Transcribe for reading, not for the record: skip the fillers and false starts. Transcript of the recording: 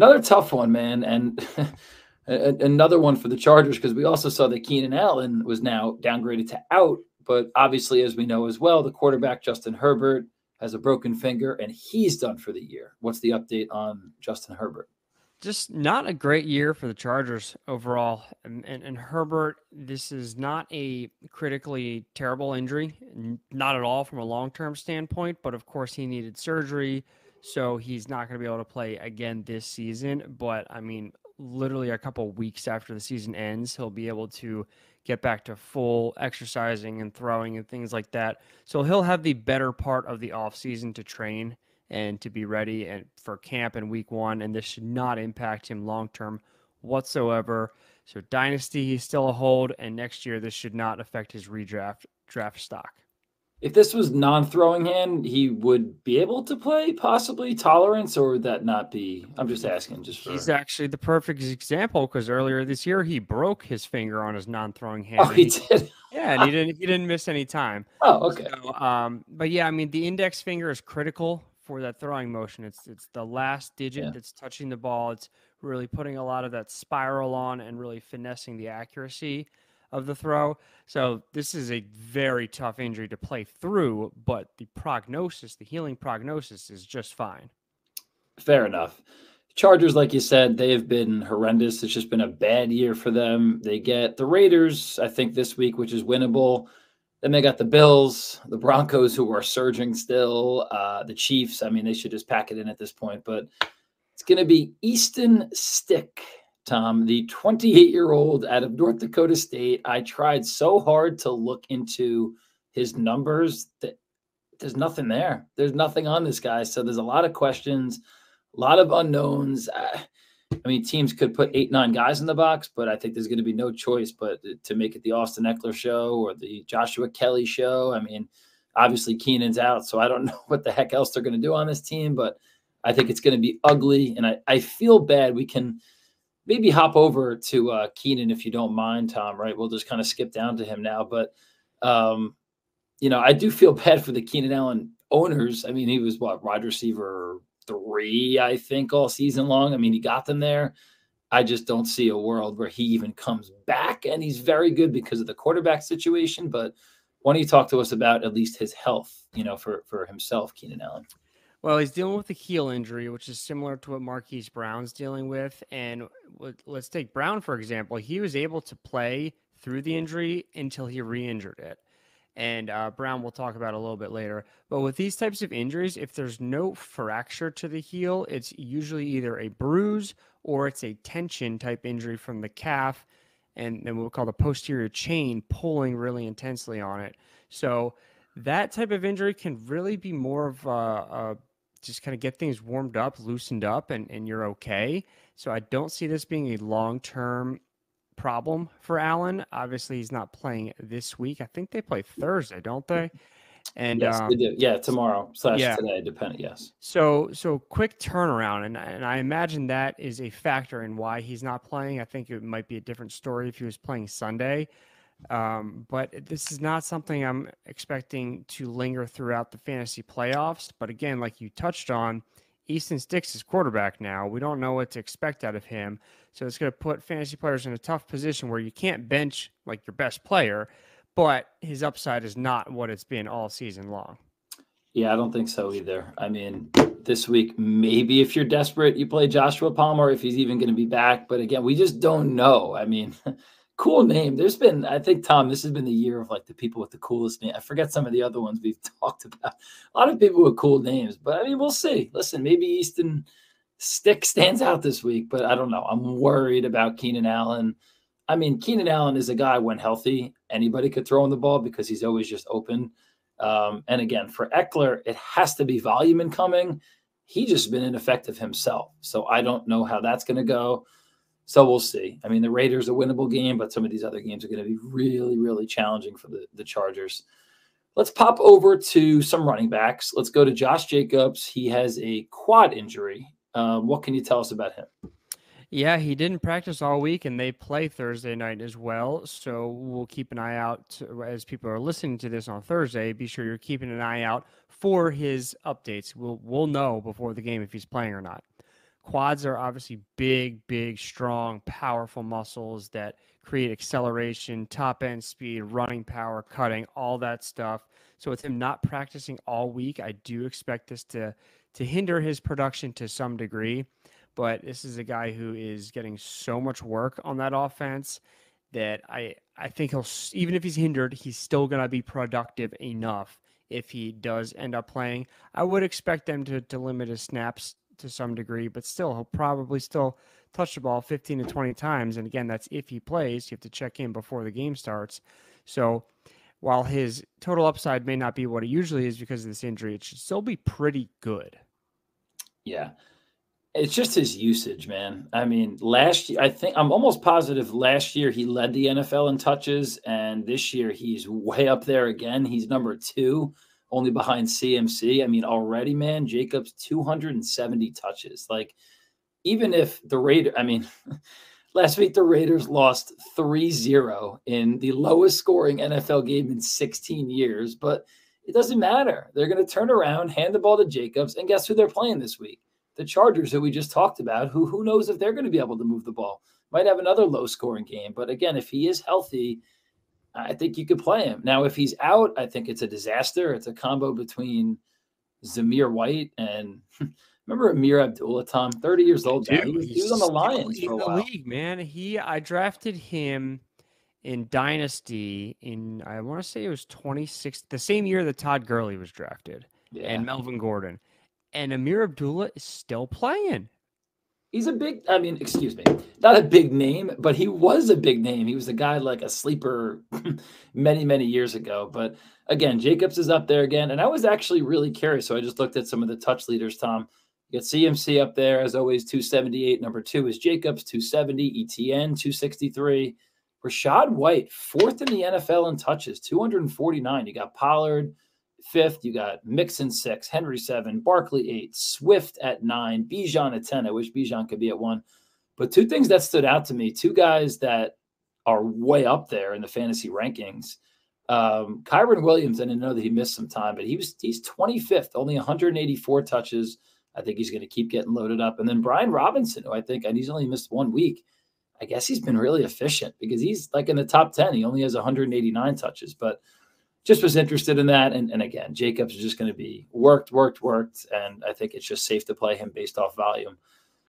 Another tough one, man, and another one for the Chargers because we also saw that Keenan Allen was now downgraded to out. But obviously, as we know as well, the quarterback Justin Herbert has a broken finger and he's done for the year. What's the update on Justin Herbert? Just not a great year for the Chargers overall. And Herbert, this is not a critically terrible injury, not at all from a long term standpoint. But of course, he needed surgery, so he's not going to be able to play again this season. But I mean, literally a couple weeks after the season ends, he'll be able to get back to full exercising and throwing and things like that. So he'll have the better part of the offseason to train and to be ready and for camp in week 1, and this should not impact him long term whatsoever. So dynasty, he's still a hold, and next year this should not affect his draft stock. If this was non-throwing hand, he would be able to play possibly tolerance, or would that not be? I'm just asking, just He's for. actually the perfect example because earlier this year he broke his finger on his non-throwing Oh, hand, and he did. yeah, and he didn't miss any time. Oh, okay. So, but yeah, I mean the index finger is critical for that throwing motion. It's the last digit Yeah. that's touching the ball. It's really putting a lot of that spiral on and really finessing the accuracy of the throw. So this is a very tough injury to play through, but the prognosis, the healing prognosis, is just fine. Fair enough. Chargers, like you said, they have been horrendous. It's just been a bad year for them. They get the Raiders, I think, this week, which is winnable. Then they got the Bills, the Broncos, who are surging still, the Chiefs. I mean, they should just pack it in at this point. But it's going to be Easton Stick, Tom, the 28-year-old out of North Dakota State. I tried so hard to look into his numbers that there's nothing there. There's nothing on this guy. So there's a lot of questions, a lot of unknowns. I mean, teams could put 8, 9 guys in the box, but I think there's going to be no choice but to make it the Austin Eckler show or the Joshua Kelly show. I mean, obviously Keenan's out, so I don't know what the heck else they're going to do on this team, but I think it's going to be ugly. And I feel bad. We can maybe hop over to Keenan if you don't mind, Tom, right? We'll just kind of skip down to him now. But, I do feel bad for the Keenan Allen owners. I mean, he was wide receiver 3, I think, all season long. I mean, he got them there. I just don't see a world where he even comes back, and he's very good because of the quarterback situation. But why don't you talk to us about at least his health, for himself, Keenan Allen? Well, he's dealing with a heel injury, which is similar to what Marquise Brown's dealing with. And let's take Brown, for example. He was able to play through the injury until he re-injured it. And Brown we'll talk about a little bit later. But with these types of injuries, if there's no fracture to the heel, it's usually either a bruise or it's a tension type injury from the calf and then what we call the posterior chain pulling really intensely on it. So that type of injury can really be more of a just kind of get things warmed up, loosened up, and you're okay. So I don't see this being a long-term problem for Allen. Obviously, he's not playing this week. I think they play Thursday, don't they? And Yes, they do. Yeah, tomorrow / yeah, today, depending. Yes. so quick turnaround, and I imagine that is a factor in why he's not playing. I think it might be a different story if he was playing Sunday. But this is not something I'm expecting to linger throughout the fantasy playoffs. But again, like you touched on, Easton Stick's his quarterback now. We don't know what to expect out of him. So it's going to put fantasy players in a tough position where you can't bench like your best player, but his upside is not what it's been all season long. Yeah, I don't think so either. I mean, this week, maybe if you're desperate, you play Joshua Palmer if he's even going to be back. But again, we just don't know. I mean, cool name. There's been, I think, Tom, this has been the year of like the people with the coolest name. I forget some of the other ones we've talked about. A lot of people with cool names, but I mean, we'll see. Listen, maybe Easton Stick stands out this week, but I don't know. I'm worried about Keenan Allen. I mean, Keenan Allen is a guy when healthy, anybody could throw him the ball because he's always just open. And again, for Eckler, it has to be volume incoming. He just been ineffective himself. So I don't know how that's going to go. So we'll see. I mean, the Raiders are a winnable game, but some of these other games are going to be really, really challenging for the Chargers. Let's pop over to some running backs. Let's go to Josh Jacobs. He has a quad injury. What can you tell us about him? Yeah, he didn't practice all week, and they play Thursday night as well. So we'll keep an eye out as people are listening to this on Thursday. Be sure you're keeping an eye out for his updates. We'll know before the game if he's playing or not. Quads are obviously big, big, strong, powerful muscles that create acceleration, top end speed, running power, cutting, all that stuff. So with him not practicing all week, I do expect this to hinder his production to some degree. But this is a guy who is getting so much work on that offense that I think he'll, even if he's hindered, he's still going to be productive enough if he does end up playing. I would expect them to limit his snaps to some degree, but still, he'll probably still touch the ball 15 to 20 times. And again, that's if he plays. You have to check in before the game starts. So while his total upside may not be what it usually is because of this injury, it should still be pretty good. Yeah. It's just his usage, man. I mean, last year, I think I'm almost positive last year he led the NFL in touches, and this year he's way up there again. He's number 2, only behind CMC. I mean, already, man, Jacobs 270 touches. Like, even if the Raiders, I mean, last week the Raiders lost 3-0 in the lowest scoring NFL game in 16 years, but it doesn't matter. They're going to turn around, hand the ball to Jacobs, and guess who they're playing this week? The Chargers, who we just talked about, who knows if they're going to be able to move the ball. Might have another low-scoring game. But again, if he is healthy, I think you could play him. Now, if he's out, I think it's a disaster. It's a combo between Zamir White and remember Amir Abdullah, Tom, 30 years old guy. He was on the Lions for a while. League, man. I drafted him in Dynasty in, I want to say it was 26, the same year that Todd Gurley was drafted, and Melvin Gordon. And Amir Abdullah is still playing. He's a big, I mean, excuse me, not a big name, but he was a big name. He was a guy like a sleeper many, many years ago. But again, Jacobs is up there again. And I was actually really curious. So I just looked at some of the touch leaders, Tom. You got CMC up there, as always, 278. Number 2 is Jacobs, 270. ETN, 263. Rashad White, 4th in the NFL in touches, 249. You got Pollard 5th, you got Mixon 6, Henry 7, Barkley 8, Swift at 9, Bijan at 10. I wish Bijan could be at 1. But 2 things that stood out to me, 2 guys that are way up there in the fantasy rankings. Kyron Williams, I didn't know that he missed some time, but he's 25th, only 184 touches. I think he's going to keep getting loaded up. And then Brian Robinson, who I think, and he's only missed 1 week. I guess he's been really efficient because he's like in the top 10. He only has 189 touches, but just was interested in that. And again, Jacobs is just going to be worked. And I think it's just safe to play him based off volume.